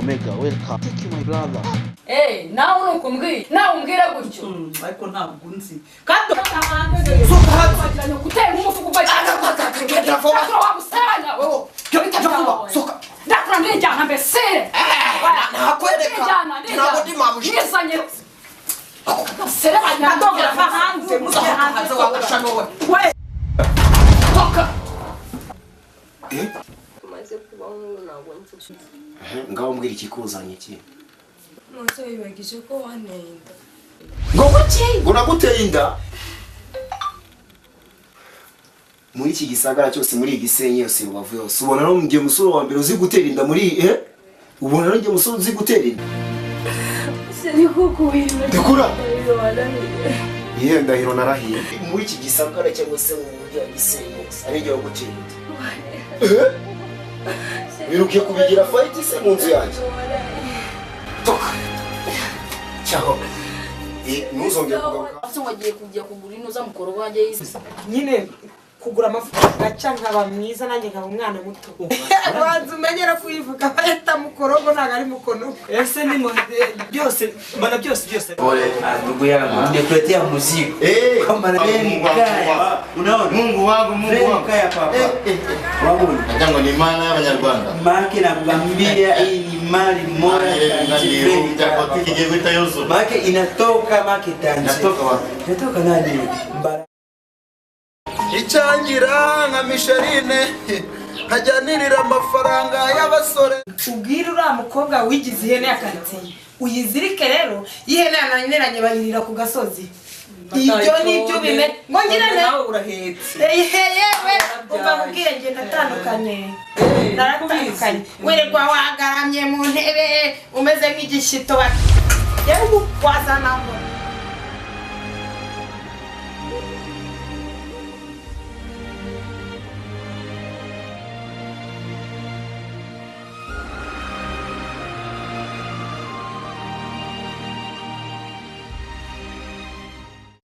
Omega, welcome. Thank you, my brother. Hey, now no kumbwira. Now umbwira gutyo. Ariko ntabwo nzi. Kandi soka hano kutera umuntu kubaje. Wabusanya wewe. Soka. Ndakurambiye cyane mbese. nakwereka. Ntabwo ndi mabuji. Nisanye. Sere banyadoga hanze muzye hanze wagashano we. We. Soka. Tumaze kubaho ntabwo nzi. Ngaho mbwira ikikuzanye iki? Nose wibagije ko wanenda. Ngo ki? Ngo naguteye inda? Muri iki gisagara cyose muri Igisenyi yose Rubavu yose ubona no mgiye musoro wa mbere uzi gutera inda muri ubona no ngiye musoro uzi gutera inda? Seri koko wibagije. Dukura. Ndahiro narahiye. Muri iki gisagara cyangwa se mu mujyi wa Gisenyi yose ari giye gutera inda. Wirukiye kubigira fight se mu nzu yanjye. Toka. Ciao. Ntuzongere kugaruka. Ase wagiye kujya kugura inoza mukoro wanjye yise. Nyine kugura amafuta gaca nkaba mwiza nanjye nkaba umwana muto. Abanza umenyera kuyivuga bayita mukorogo ntago ari mukono. Ese ni byose mbona byose. Pole ndugu yangu nikuletea muziki. Kama nani kaya. Unaona? Mungu wangu kaya papa. Wabu Jango ni maana y'Abanyarwanda. Maki nakwambia hii ni mali moja Maki inatoka Maki Tanzania. Inatoka wapi? Inatoka nani? Icyangira nka Micheline hajyanirira amafaranga y'abasore. Ubwira ura mukobwa wigize ihene yakaritsiye. Uyizirike rero ihene yananiranye bayirira ku gasozi. Ibyo nibyo bime ngo ngirane nawe urahetse. Yewe umva ubwenge ndatandukanye. Naratandukanye. Wirirwa wagaramye mu ntebe umeze nk'igishito. Yewe wazana ngo